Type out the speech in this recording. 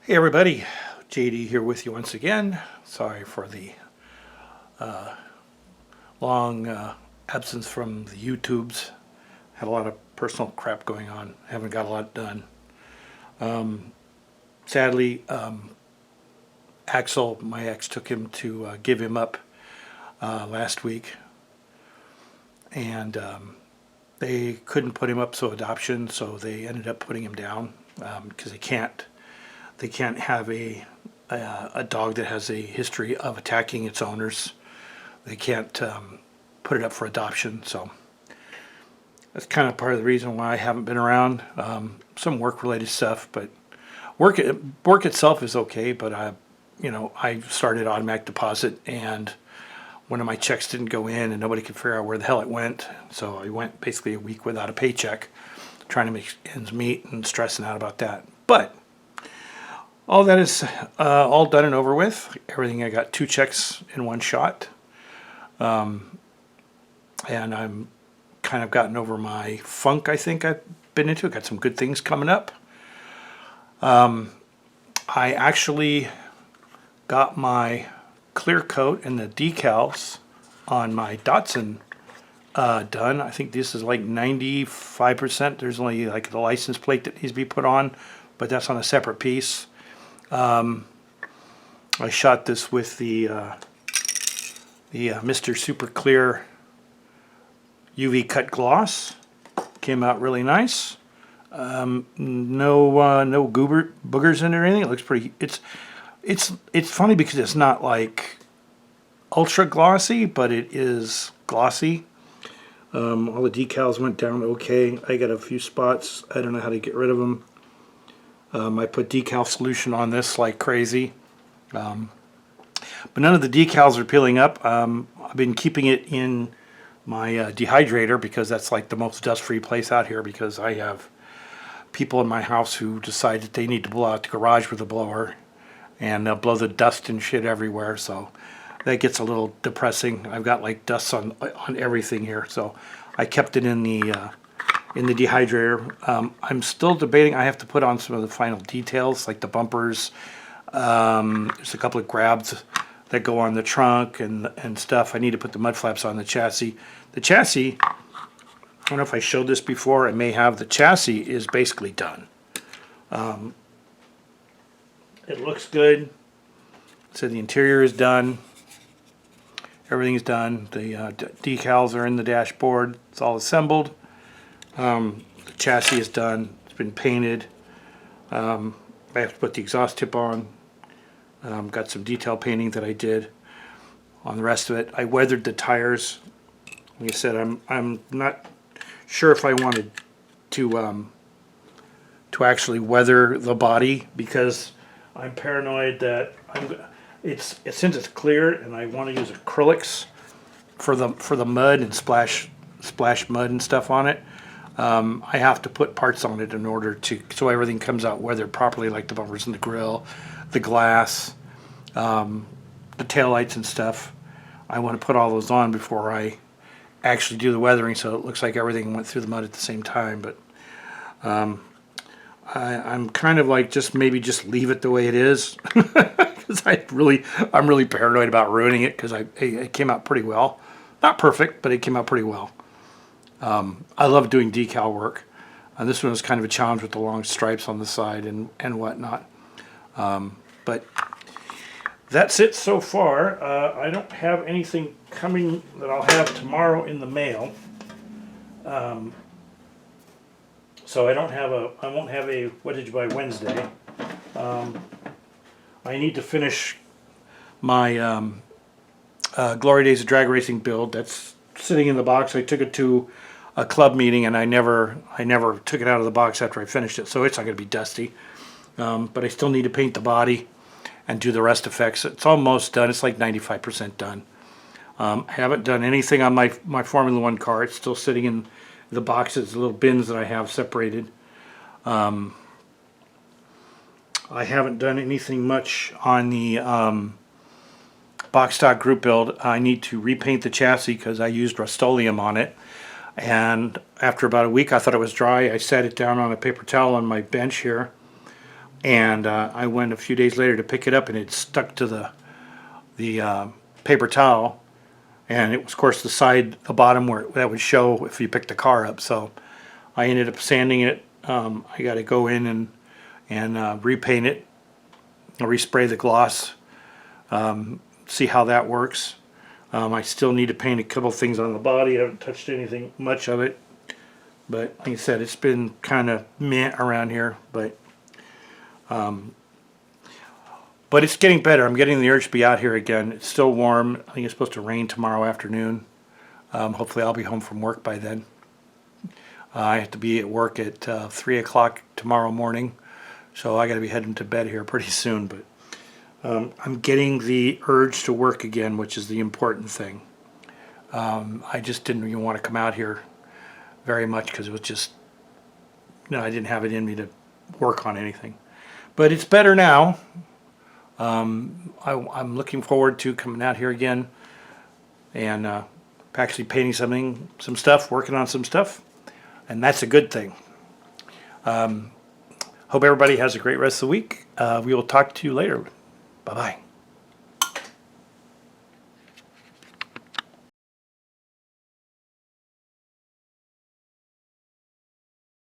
Hey everybody, JD here with you once again. Sorry for the long absence from the YouTubes. Had a lot of personal crap going on. Haven't got a lot done. Sadly, Axel, my ex, took him to give him up last week, and they couldn't put him up so adoption, so they ended up putting him down because they can't have a dog that has a history of attacking its owners. They can't put it up for adoption. So that's kind of part of the reason why I haven't been around. Some work-related stuff, but work itself is okay. But I started automatic deposit, and one of my checks didn't go in, and nobody could figure out where the hell it went. So I went basically a week without a paycheck, trying to make ends meet and stressing out about that. But all that is all done and over with. Everything, I got 2 checks in one shot. And I'm kind of gotten over my funk, I think I've been into. Got some good things coming up. I actually got my clear coat and the decals on my Datsun done. I think this is like 95%. There's only like the license plate that needs to be put on, but that's on a separate piece. I shot this with the Mr. Super Clear UV cut gloss. Came out really nice. No boogers in it or anything. It looks pretty. It's funny because it's not like ultra glossy, but it is glossy. All the decals went down okay. I got a few spots. I don't know how to get rid of them. I put decal solution on this like crazy. But none of the decals are peeling up. I've been keeping it in my dehydrator because that's like the most dust-free place out here, because I have people in my house who decide that they need to blow out the garage with a blower, and they'll blow the dust and shit everywhere, so that gets a little depressing. I've got like dust on everything here, so I kept it in the dehydrator. I'm still debating. I have to put on some of the final details, like the bumpers. There's a couple of grabs that go on the trunk and stuff. I need to put the mud flaps on the chassis. The chassis, I don't know if I showed this before. I may have. The chassis is basically done. It looks good. So the interior is done. Everything's done. The decals are in the dashboard. It's all assembled. The chassis is done. It's been painted. I have to put the exhaust tip on. Got some detail painting that I did on the rest of it. I weathered the tires. Like I said, I'm not sure if I wanted to actually weather the body, because I'm paranoid that since it's clear and I want to use acrylics for the mud and splash mud and stuff on it. I have to put parts on it in order so everything comes out weathered properly, like the bumpers and the grill, the glass, the taillights and stuff. I want to put all those on before I actually do the weathering, so it looks like everything went through the mud at the same time. But I'm kind of like maybe just leave it the way it is, because I'm really paranoid about ruining it, because it came out pretty well. Not perfect, but it came out pretty well. I love doing decal work. This one was kind of a challenge with the long stripes on the side and whatnot. But that's it so far. I don't have anything coming that I'll have tomorrow in the mail. So I won't have a what did you buy Wednesday. I need to finish my Glory Days of Drag Racing build. That's sitting in the box. I took it to a club meeting, and I never took it out of the box after I finished it, so it's not going to be dusty. But I still need to paint the body and do the rest effects. It's almost done. It's like 95% done. I haven't done anything on my Formula One car. It's still sitting in the boxes, the little bins that I have separated. I haven't done anything much on the box stock group build. I need to repaint the chassis because I used Rust-Oleum on it. And after about a week, I thought it was dry. I sat it down on a paper towel on my bench here and I went a few days later to pick it up, and it stuck to the paper towel, and it was, of course, the bottom where that would show if you picked the car up. So I ended up sanding it. I got to go in and repaint it, respray the gloss, see how that works. I still need to paint a couple things on the body. I haven't touched anything much of it, but like I said, it's been kind of meh around here, but it's getting better. I'm getting the urge to be out here again. It's still warm. I think it's supposed to rain tomorrow afternoon. Hopefully I'll be home from work by then. I have to be at work at 3 o'clock tomorrow morning, so I got to be heading to bed here pretty soon. But I'm getting the urge to work again, which is the important thing. I just didn't even want to come out here very much because it was just, I didn't have it in me to work on anything. But it's better now. I'm looking forward to coming out here again and actually painting some stuff, working on some stuff, and that's a good thing. Hope everybody has a great rest of the week. We will talk to you later. Bye-bye.